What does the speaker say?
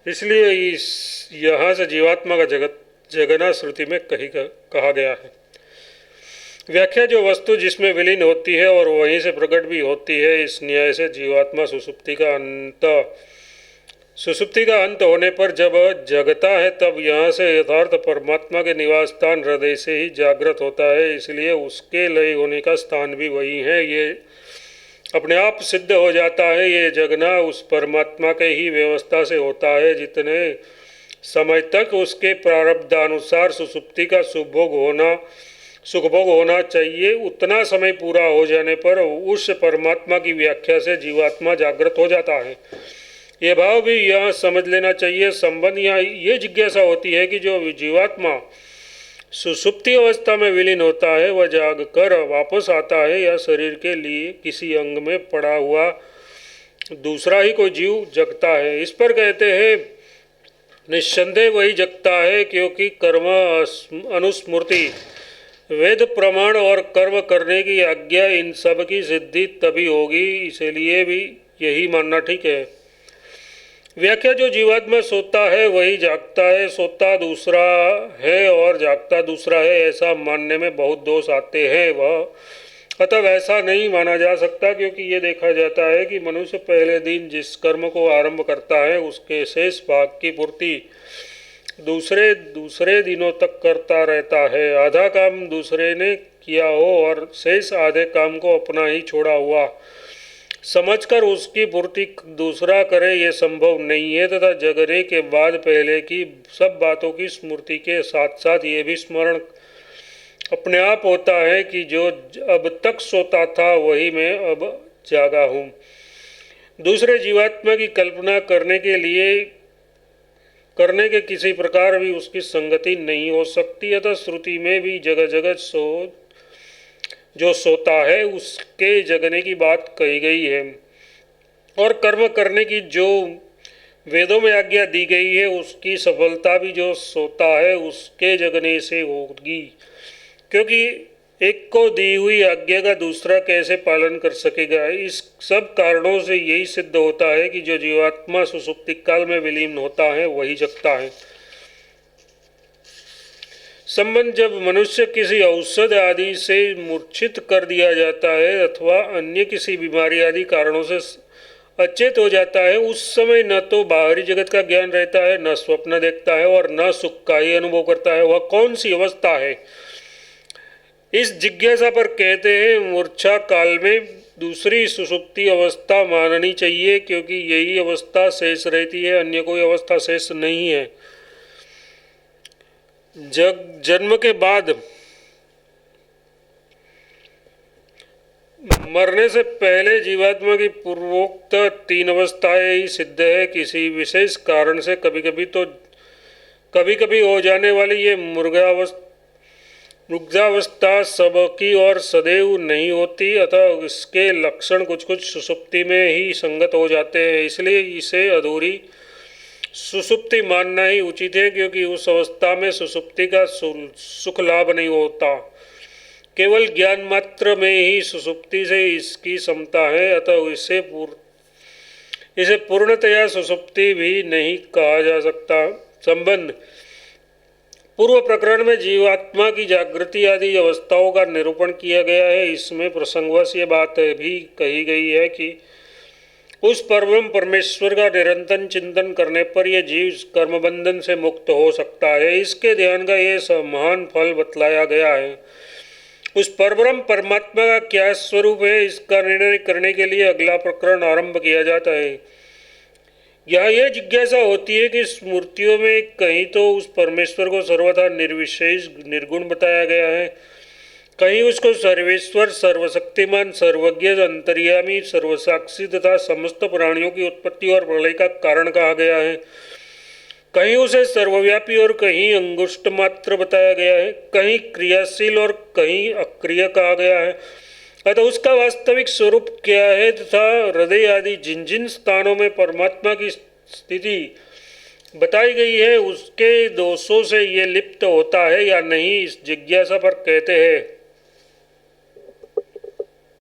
इसलिए इस यहाँ से जीवात्मा का जगत जगना श्रुति में कहा गया है। व्याख्या जो वस्तु जिसमें विलीन होती है और वहीं से प्रकट भी होती है, इस न्याय से जीवात्मा सुसुप्ति का अंत होने पर जब जगता है, तब यहाँ से यथार्थ परमात्मा के निवास स्थान हृदय से ही जागृत होता है। इसलिए उसके लय होने का स्थान भी वही है। ये अपने आप सिद्ध हो जाता है। ये जगना उस परमात्मा के ही व्यवस्था से होता है। जितने समय तक उसके प्रारब्धानुसार सुसुप्ति का सुखभोग होना चाहिए, उतना समय पूरा हो जाने पर उस परमात्मा की व्याख्या से जीवात्मा जागृत हो जाता है। ये भाव भी यहाँ समझ लेना चाहिए। संबंध यहाँ ये जिज्ञासा होती है कि जो जीवात्मा सुसुप्ति अवस्था में विलीन होता है, वह जाग कर वापस आता है या शरीर के लिए किसी अंग में पड़ा हुआ दूसरा ही कोई जीव जगता है। इस पर कहते हैं निस्संदेह वही जगता है, क्योंकि कर्म अनुस्मृति, वेद प्रमाण और कर्म करने की आज्ञा, इन सब की सिद्धि तभी होगी। इसलिए भी यही मानना ठीक है। व्याख्या जो जीवात्मा सोता है वही जागता है, सोता दूसरा है और जागता दूसरा है, ऐसा मानने में बहुत दोष आते हैं। वह अतः ऐसा नहीं माना जा सकता, क्योंकि ये देखा जाता है कि मनुष्य पहले दिन जिस कर्म को आरंभ करता है, उसके शेष भाग की पूर्ति दूसरे दिनों तक करता रहता है। आधा काम दूसरे ने किया हो और शेष आधे काम को अपना ही छोड़ा हुआ समझकर उसकी पूर्ति दूसरा करे, ये संभव नहीं है। तथा जगने के बाद पहले की सब बातों की स्मृति के साथ साथ ये भी स्मरण अपने आप होता है कि जो अब तक सोता था वही मैं अब जागा हूँ। दूसरे जीवात्मा की कल्पना करने के किसी प्रकार भी उसकी संगति नहीं हो सकती। अतः श्रुति में भी जगह जगह जो सोता है उसके जगने की बात कही गई है, और कर्म करने की जो वेदों में आज्ञा दी गई है उसकी सफलता भी जो सोता है उसके जगने से होगी। क्योंकि एक को दी हुई आज्ञा का दूसरा कैसे पालन कर सकेगा। इस सब कारणों से यही सिद्ध होता है कि जो जीवात्मा सुसुप्ति काल में विलीन होता है वही जगता है। संबंध जब मनुष्य किसी औषध आदि से मूर्छित कर दिया जाता है अथवा अन्य किसी बीमारी आदि कारणों से अचेत हो जाता है, उस समय न तो बाहरी जगत का ज्ञान रहता है, न स्वप्न देखता है और न सुख का ही अनुभव करता है। वह कौन सी अवस्था है, इस जिज्ञासा पर कहते हैं मूर्छा काल में दूसरी सुसुप्ति अवस्था माननी चाहिए, क्योंकि यही अवस्था शेष रहती है, अन्य कोई अवस्था शेष नहीं है। जन्म के बाद मरने से पहले जीवात्मा की पूर्वोक्त तीन अवस्थाएं ही सिद्ध है। किसी विशेष कारण से कभी कभी हो जाने वाली ये मुग्धावस्था सबकी और सदैव नहीं होती, अतः इसके लक्षण कुछ सुसुप्ति में ही संगत हो जाते हैं। इसलिए इसे अधूरी सुसुप्ति मानना ही उचित है, क्योंकि उस अवस्था में सुसुप्ति का सुख लाभ नहीं होता, केवल ज्ञान मात्र में ही सुसुप्ति से इसकी समता है। अतः इसे पूर्णतया सुसुप्ति भी नहीं कहा जा सकता। संबंध पूर्व प्रकरण में जीवात्मा की जागृति आदि अवस्थाओं का निरूपण किया गया है। इसमें प्रसंगवश ये बात भी कही गई है कि उस परम परमेश्वर का निरंतर चिंतन करने पर यह जीव कर्मबंधन से मुक्त हो सकता है। इसके ध्यान का यह महान फल बतलाया गया है। उस परब्रह्म परमात्मा का क्या स्वरूप है, इसका निर्णय करने के लिए अगला प्रकरण आरंभ किया जाता है। यहाँ यह जिज्ञासा होती है कि स्मृतियों में कहीं तो उस परमेश्वर को सर्वथा निर्विशेष निर्गुण बताया गया है, कहीं उसको सर्वेश्वर, सर्वशक्तिमान, सर्वज्ञ, अंतर्यामी, सर्वसाक्षी तथा समस्त प्राणियों की उत्पत्ति और प्रलय का कारण कहा गया है, कहीं उसे सर्वव्यापी और कहीं अंगुष्ठ मात्र बताया गया है, कहीं क्रियाशील और कहीं अक्रिय कहा गया है। अतः उसका वास्तविक स्वरूप क्या है तथा हृदय आदि जिन जिन स्थानों में परमात्मा की स्थिति बताई गई है उसके दोषों से ये लिप्त होता है या नहीं, इस जिज्ञासा पर कहते हैं